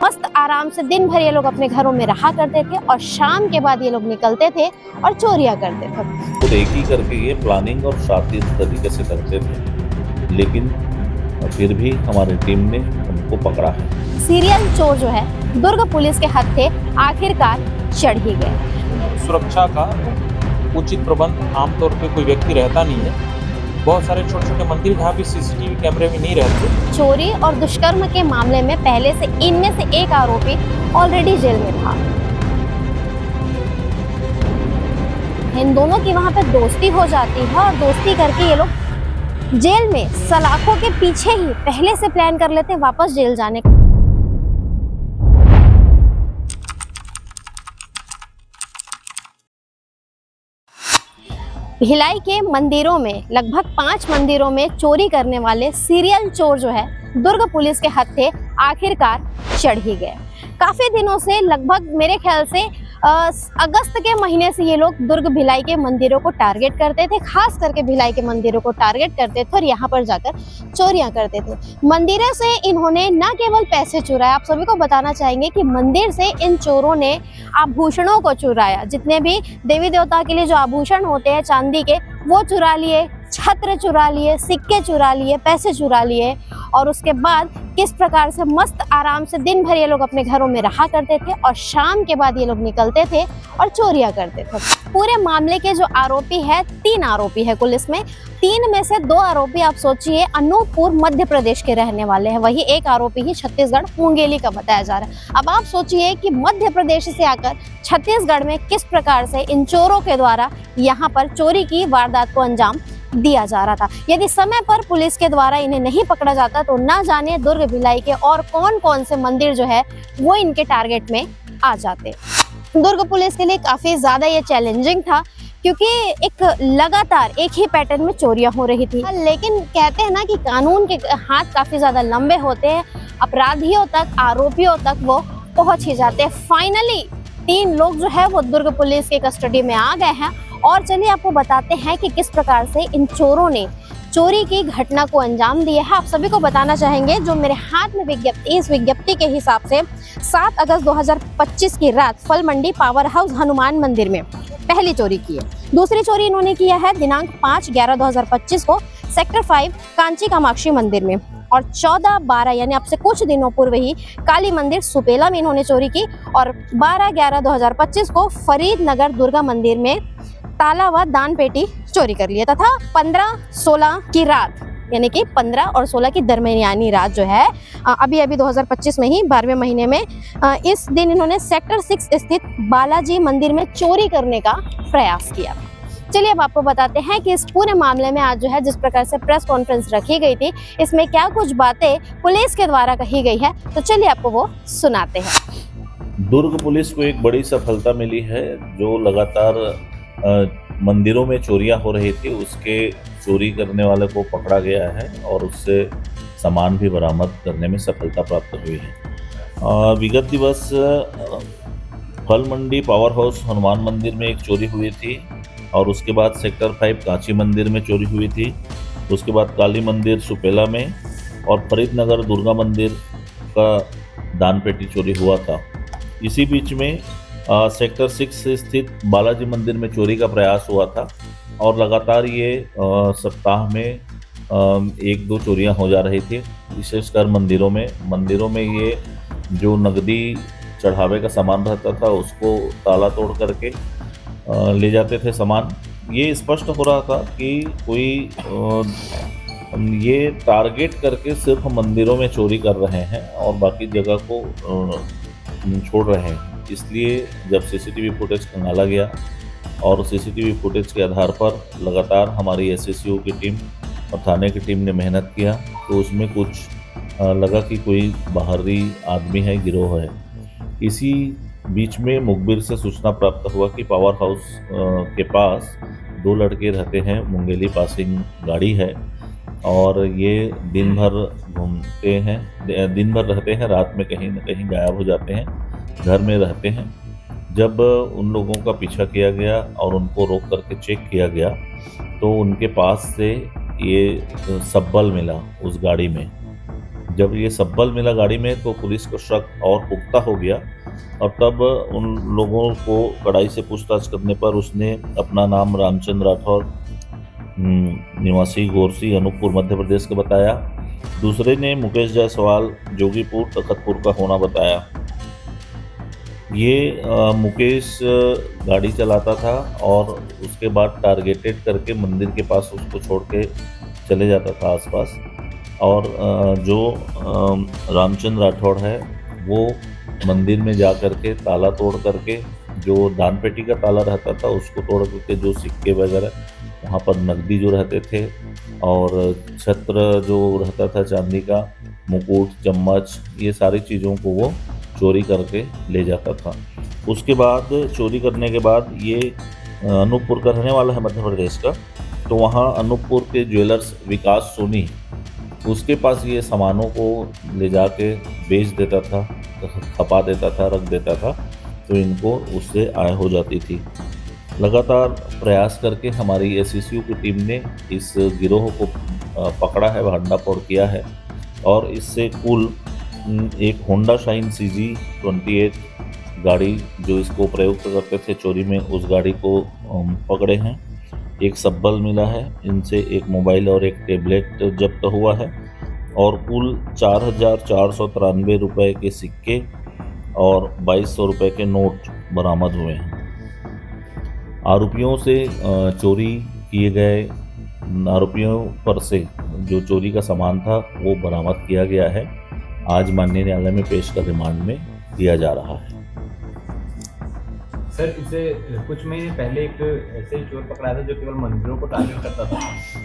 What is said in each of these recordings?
मस्त आराम से दिन भर ये लोग अपने घरों में रहा करते थे और शाम के बाद ये लोग निकलते थे और चोरियां करते थे। खुद एक ही करके ये प्लानिंग और शातिर तरीके से करते थे, लेकिन फिर भी हमारी टीम ने उनको पकड़ा है। सीरियल चोर जो है दुर्ग पुलिस के हत्थे आखिरकार चढ़ ही गए। सुरक्षा का उचित प्रबंध आमतौर पे कोई व्यक्ति रहता नहीं है। बहुत सारे छोटे छोटे मंदिर जहाँ भी सीसीटीवी कैमरे भी नहीं रहते। चोरी और दुष्कर्म के मामले में पहले से इनमें से एक आरोपी ऑलरेडी जेल में था। इन दोनों की वहां पर दोस्ती हो जाती है और दोस्ती करके ये लोग जेल में सलाखों के पीछे ही पहले से प्लान कर लेते वापस जेल जाने का। भिलाई के मंदिरों में लगभग 5 मंदिरों में चोरी करने वाले सीरियल चोर जो है दुर्ग पुलिस के हत्थे आखिरकार चढ़ ही गए। काफी दिनों से लगभग मेरे ख्याल से अगस्त के महीने से ये लोग दुर्ग भिलाई के मंदिरों को टारगेट करते थे, खास करके भिलाई के मंदिरों को टारगेट करते थे और यहाँ पर जाकर चोरियां करते थे। मंदिरों से इन्होंने न केवल पैसे चुराए, आप सभी को बताना चाहेंगे कि मंदिर से इन चोरों ने आभूषणों को चुराया। जितने भी देवी देवता के लिए जो आभूषण होते हैं चांदी के, वो चुरा लिए, छत्र चुरा लिए, सिक्के चुरा लिए, पैसे चुरा लिए और उसके बाद किस प्रकार से मस्त आराम से दिन भर ये लोग अपने घरों में रहा करते थे और शाम के बाद ये लोग निकलते थे और चोरियां करते थे। पूरे मामले के जो आरोपी है, 3 आरोपी है कुल इसमें। 3 में से 2 आरोपी आप सोचिए अनूपपुर मध्य प्रदेश के रहने वाले हैं, वही एक आरोपी ही छत्तीसगढ़ मुंगेली का बताया जा रहा है। अब आप सोचिए कि मध्य प्रदेश से आकर छत्तीसगढ़ में किस प्रकार से इन चोरों के द्वारा यहाँ पर चोरी की वारदात को अंजाम दिया जा रहा था। यदि समय पर पुलिस के द्वारा इन्हें नहीं पकड़ा जाता तो ना जाने दुर्ग भिलाई के और कौन कौन से मंदिर जो है वो इनके टारगेट में आ जाते। दुर्ग पुलिस के लिए काफी ज्यादा ये चैलेंजिंग था क्योंकि एक लगातार एक ही पैटर्न में चोरियां हो रही थी। लेकिन कहते हैं ना कि कानून के हाथ काफी ज्यादा लंबे होते हैं, अपराधियों तक, आरोपियों तक वो पहुंच ही जाते हैं। फाइनली 3 लोग जो है वो दुर्ग पुलिस के कस्टडी में आ गए हैं और चलिए आपको बताते हैं कि किस प्रकार से इन चोरों ने चोरी की घटना को अंजाम दिया है। आप सभी को बताना चाहेंगे जो मेरे हाथ में विज्ञप्ति, इस विज्ञप्ति के हिसाब से 7 अगस्त 2025 की रात फल मंडी पावर हाउस हनुमान मंदिर में पहली चोरी की है। दूसरी चोरी इन्होंने किया है दिनांक 5/11/2025 को सेक्टर 5 कांची कामाक्षी मंदिर में और 14/12 यानी अब से कुछ दिनों पूर्व ही काली मंदिर सुपेला में इन्होंने चोरी की और 12/11/2025 को फरीदनगर दुर्गा मंदिर में ताला व दान पेटी चोरी कर लिया तथा 15-16 की रात यानी कि 15 और 16 की दरमियानी रात जो है अभी 2025 में ही 12वें महीने में इस दिन इन्होंने सेक्टर 6 स्थित बालाजी मंदिर में चोरी करने का प्रयास किया। चलिए अब आपको बताते हैं कि इस पूरे मामले में आज जो है जिस प्रकार से प्रेस कॉन्फ्रेंस रखी गई थी इसमें क्या कुछ बातें पुलिस के द्वारा कही गई है, तो चलिए आपको वो सुनाते हैं। दुर्ग पुलिस को एक बड़ी सफलता मिली है। जो लगातार मंदिरों में चोरियां हो रही थी उसके चोरी करने वाले को पकड़ा गया है और उससे सामान भी बरामद करने में सफलता प्राप्त हुई है। विगत दिवस फल मंडी पावर हाउस हनुमान मंदिर में एक चोरी हुई थी और उसके बाद सेक्टर 5 कांची मंदिर में चोरी हुई थी। उसके बाद काली मंदिर सुपेला में और फरीदनगर दुर्गा मंदिर का दान पेटी चोरी हुआ था। इसी बीच में सेक्टर 6 स्थित बालाजी मंदिर में चोरी का प्रयास हुआ था और लगातार ये सप्ताह में 1-2 चोरियां हो जा रही थी, विशेषकर मंदिरों में ये जो नकदी चढ़ावे का सामान रहता था उसको ताला तोड़ करके ले जाते थे सामान। ये स्पष्ट हो रहा था कि कोई ये टारगेट करके सिर्फ मंदिरों में चोरी कर रहे हैं और बाकी जगह को छोड़ रहे हैं। इसलिए जब सीसीटीवी फुटेज खंगाला गया और सीसीटीवी फुटेज के आधार पर लगातार हमारी एसएसयू की टीम और थाने की टीम ने मेहनत किया तो उसमें कुछ लगा कि कोई बाहरी आदमी है, गिरोह है। इसी बीच में मुखबिर से सूचना प्राप्त हुआ कि पावर हाउस के पास 2 लड़के रहते हैं, मुंगेली पासिंग गाड़ी है और ये दिन भर घूमते हैं, दिन भर रहते हैं, रात में कहीं न कहीं गायब हो जाते हैं, घर में रहते हैं। जब उन लोगों का पीछा किया गया और उनको रोक करके चेक किया गया तो उनके पास से ये सब्बल मिला उस गाड़ी में, जब ये सब्बल मिला गाड़ी में तो पुलिस को शक और पुख्ता हो गया और तब उन लोगों को कड़ाई से पूछताछ करने पर उसने अपना नाम रामचंद्र राठौर निवासी गोरसी अनूपपुर मध्य प्रदेश का बताया। दूसरे ने मुकेश जायसवाल जोगीपुर तखतपुर का होना बताया। ये मुकेश गाड़ी चलाता था और उसके बाद टारगेटेड करके मंदिर के पास उसको छोड़ के चले जाता था आसपास। और जो रामचंद्र राठौड़ है वो मंदिर में जा कर के ताला तोड़ करके, जो दान पेटी का ताला रहता था उसको तोड़ करके जो सिक्के वगैरह, वहाँ पर नकदी जो रहते थे और छत्र जो रहता था चांदी का, मुकुट, चम्मच, ये सारी चीज़ों को वो चोरी करके ले जाता था। उसके बाद चोरी करने के बाद ये अनूपपुर का रहने वाला है मध्य प्रदेश का, तो वहाँ अनूपपुर के ज्वेलर्स विकास सोनी, उसके पास ये सामानों को ले जाके बेच देता था, खपा देता था, रख देता था, तो इनको उससे आय हो जाती थी। लगातार प्रयास करके हमारी एसएसयू की टीम ने इस गिरोह को पकड़ा है, भंडाफोड़ किया है और इससे कुल एक होंडा शाइन CG 28 गाड़ी जो इसको प्रयोग करते थे चोरी में, उस गाड़ी को पकड़े हैं। एक सब्बल मिला है, इनसे एक मोबाइल और एक टेबलेट जब्त हुआ है और कुल 4,493 रुपये के सिक्के और 2,200 रुपये के नोट बरामद हुए हैं। आरोपियों से चोरी किए गए आरोपियों पर से जो चोरी का सामान था वो बरामद किया गया है। आज माननीय न्यायालय में पेश कर रिमांड में दिया जा रहा है। सर, इसे कुछ महीने पहले एक ऐसे ही चोर पकड़ा था जो केवल मंदिरों को टारगेट करता था,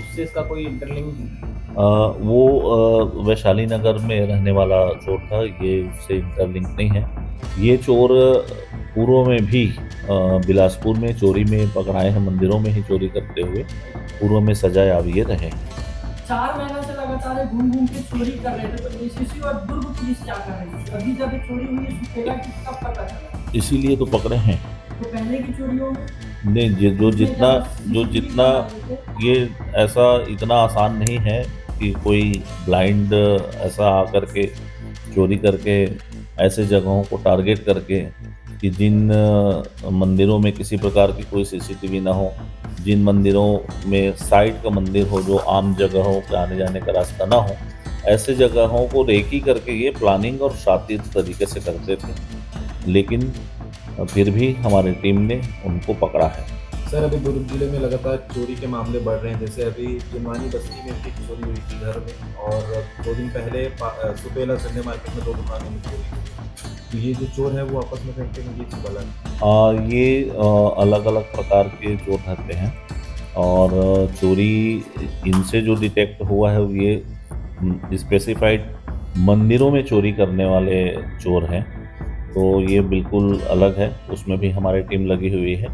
उससे इसका कोई इंटरलिंक? वो वैशाली नगर में रहने वाला चोर था, ये उससे इंटरलिंक नहीं है। ये चोर पूर्व में भी बिलासपुर में चोरी में पकड़ाए हैं, मंदिरों में ही चोरी करते हुए पूर्व में सजा याविये रहे। 4 महीनों से लगातार घूम के चोरी कर रहे थे, तो एसएसयू और दुर्ग पुलिस क्या कर रही है? अभी जब ये चोरी हुई है सुखेगा कि कब पता चला? इसीलिए तो पकड़े हैं। तो पहले की चोरियों में नहीं, जो जितना ये ऐसा इतना आसान नहीं है कि कोई ब्लाइंड ऐसा आकर के चोरी करके ऐसे जगहों को टारगेट करके कि जिन मंदिरों में किसी प्रकार की कोई CCTV ना हो, जिन मंदिरों में साइड का मंदिर हो, जो आम जगहों पे आने जाने का रास्ता ना हो, ऐसे जगहों को रेकी करके ये प्लानिंग और शातिर तरीके से करते थे। लेकिन फिर भी हमारी टीम ने उनको पकड़ा है। सर, अभी दुर्ग जिले में लगातार चोरी के मामले बढ़ रहे हैं। जैसे अभी जिनवानी बस्ती में भी चोरी हुई थी घर में, और 2 दिन पहले सुपेला संडे मार्केट में 2 दुकानों में चोरी हुई। तो ये जो चोर है वो आपस में फेंकते हैं, ये चुगला है? ये अलग अलग प्रकार के चोर रहते हैं और चोरी इनसे जो डिटेक्ट हुआ है ये स्पेसिफाइड मंदिरों में चोरी करने वाले चोर हैं, तो ये बिल्कुल अलग है। उसमें भी हमारी टीम लगी हुई है,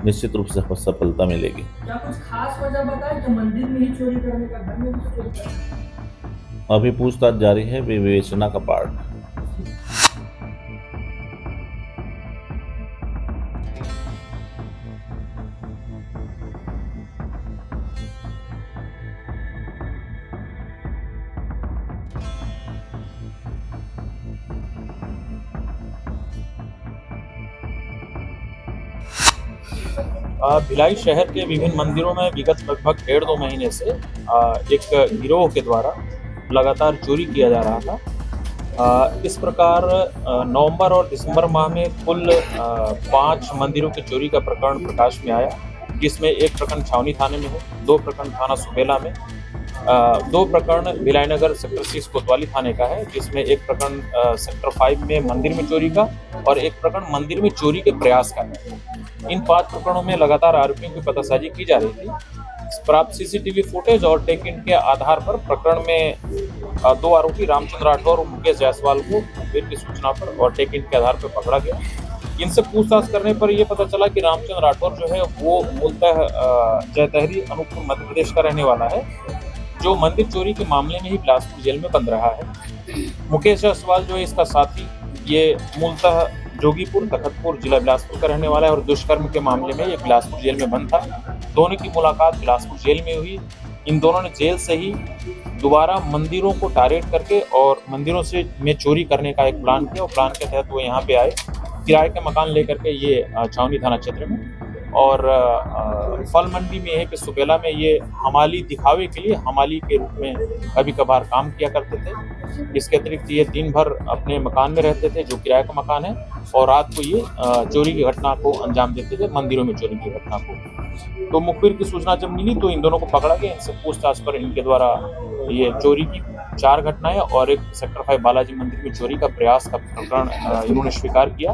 निश्चित रूप से सफलता मिलेगी। क्या कुछ खास वजह बताएं कि मंदिर में ही चोरी करने का, घर में भी तो चोरी करने? अभी पूछताछ जारी है, विवेचना का पार्ट। भिलाई शहर के विभिन्न मंदिरों में विगत लगभग 1.5-2 महीने से एक गिरोह के द्वारा लगातार चोरी किया जा रहा था। इस प्रकार नवंबर और दिसंबर माह में कुल 5 मंदिरों की चोरी का प्रकरण प्रकाश में आया, जिसमें एक प्रकरण छावनी थाने में है, 2 प्रकरण थाना सुपेला में, 2 प्रकरण भिलाई नगर सेक्टर 6 कोतवाली थाने का है, जिसमें एक प्रकरण सेक्टर 5 में मंदिर में चोरी का और एक प्रकरण मंदिर में चोरी के प्रयास का है। इन 5 प्रकरणों में लगातार आरोपियों की पतासाजी की जा रही थी। प्राप्त CCTV फुटेज और टेक इन के आधार पर प्रकरण में 2 आरोपी रामचंद्र राठौर और मुकेश जायसवाल को मुखबिर की सूचना पर और टेक इन के आधार पर पकड़ा गया। इनसे पूछताछ करने पर यह पता चला कि रामचंद्र राठौर जो है वो मूलतः जयतहरी अनूपपुर मध्य प्रदेश का रहने वाला है, जो मंदिर चोरी के मामले में ही बिलासपुर जेल में बंद रहा है। मुकेश जायसवाल जो है इसका साथी, ये मूलतः जोगीपुर तखतपुर जिला बिलासपुर का रहने वाला है और दुष्कर्म के मामले में ये बिलासपुर जेल में बंद था। दोनों की मुलाकात बिलासपुर जेल में हुई। इन दोनों ने जेल से ही दोबारा मंदिरों को टारगेट करके और मंदिरों से में चोरी करने का एक प्लान किया और प्लान के तहत वो यहाँ पे आए किराए के मकान लेकर के ये छावनी थाना क्षेत्र में। और फल मंडी में यहीं पे सुपेला में ये हमाली दिखावे के लिए हमाली के रूप में कभी कभार काम किया करते थे। इसके अतिरिक्त ये दिन भर अपने मकान में रहते थे जो किराए का मकान है, और रात को ये चोरी की घटना को अंजाम देते थे, मंदिरों में चोरी की घटना को। तो मुखबिर की सूचना जब मिली तो इन दोनों को पकड़ा गया। इनसे पूछताछ पर इनके द्वारा ये चोरी की 4 घटनाएं और एक सेक्टर 5 बालाजी मंदिर में चोरी का प्रयास का प्रकरण इन्होंने स्वीकार किया।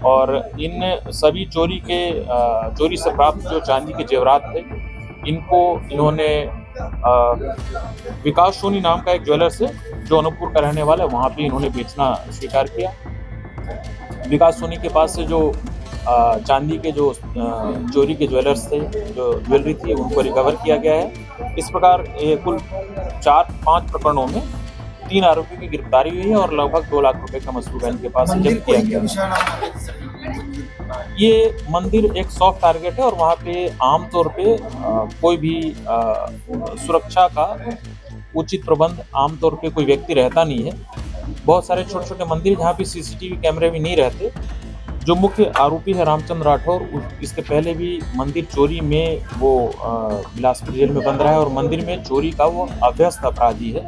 और इन सभी चोरी से प्राप्त जो चांदी के जेवरात थे इनको इन्होंने विकास सोनी नाम का एक ज्वेलर्स है जो अनूपपुर का रहने वाला है, वहाँ पे इन्होंने बेचना स्वीकार किया। विकास सोनी के पास से जो चांदी के जो चोरी के ज्वेलर्स थे, जो ज्वेलरी थी, उनको रिकवर किया गया है। इस प्रकार कुल 4-5 प्रकरणों में 3 आरोपियों की गिरफ्तारी हुई है और लगभग 2 लाख रुपए का मसरूफ इनके पास जब्त किया गया। ये मंदिर एक सॉफ्ट टारगेट है और वहाँ पे आमतौर पे कोई भी सुरक्षा का उचित प्रबंध आमतौर पे कोई व्यक्ति रहता नहीं है। बहुत सारे छोटे छोटे मंदिर जहाँ पे सीसीटीवी कैमरे भी नहीं रहते। जो मुख्य आरोपी है रामचंद्र राठौर, इसके पहले भी मंदिर चोरी में वो बिलासपुर जेल में बंद रहा है और मंदिर में चोरी का वो अभ्यस्त अपराधी है।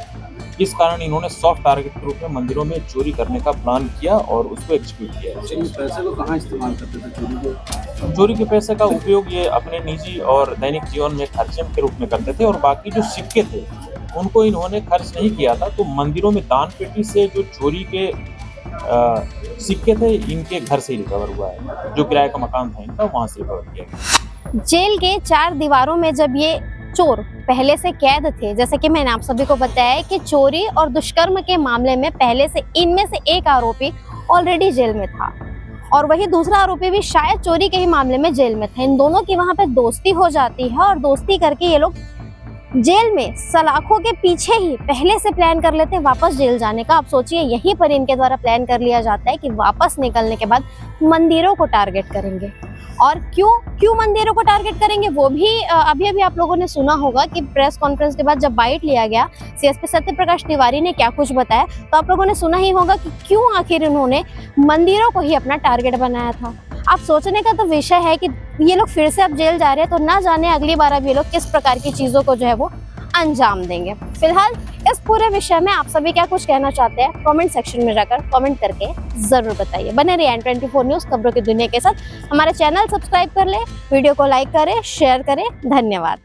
इस कारण इन्होंने सॉफ्ट टारगेट के रूप में मंदिरों में चोरी करने का प्लान किया और उसको एग्जीक्यूट किया। पैसे को कहाँ इस्तेमाल करते थे? चोरी के पैसे का उपयोग ये अपने निजी और दैनिक जीवन में खर्चे के रूप में करते थे और बाकी जो सिक्के थे उनको इन्होंने खर्च नहीं किया था। तो मंदिरों में दान पेटी से जो चोरी के सिक्के थे इनके घर से ही रिकवर हुआ है, जो किराए का मकान था इनका वहां से रिकवर किया गया। जेल के 4 दीवारों में जब ये चोर पहले से कैद थे, जैसे कि मैंने आप सभी को बताया कि चोरी और दुष्कर्म के मामले में पहले से इनमें से एक आरोपी ऑलरेडी जेल में था और वही दूसरा आरोपी भी शायद चोरी के ही मामले में जेल में था। इन दोनों की वहां पे दोस्ती हो जाती है और दोस्ती करके ये लोग जेल में सलाखों के पीछे ही पहले से प्लान कर लेते हैं वापस जेल जाने का। आप सोचिए, यहीं पर इनके द्वारा प्लान कर लिया जाता है कि वापस निकलने के बाद मंदिरों को टारगेट करेंगे। और क्यों मंदिरों को टारगेट करेंगे वो भी अभी आप लोगों ने सुना होगा कि प्रेस कॉन्फ्रेंस के बाद जब बाइट लिया गया सीएसपी सत्यप्रकाश तिवारी ने क्या कुछ बताया, तो आप लोगों ने सुना ही होगा कि क्यों आखिर इन्होंने मंदिरों को ही अपना टारगेट बनाया था। आप सोचने का तो विषय है कि ये लोग फिर से अब जेल जा रहे हैं, तो ना जाने अगली बार अब ये लोग किस प्रकार की चीजों को जो है वो अंजाम देंगे। फिलहाल इस पूरे विषय में आप सभी क्या कुछ कहना चाहते हैं कमेंट सेक्शन में जाकर कमेंट करके जरूर बताइए। बने रहिए N24 न्यूज़ खबरों की दुनिया के साथ। हमारा चैनल सब्सक्राइब कर ले, वीडियो को लाइक करें, शेयर करें। धन्यवाद।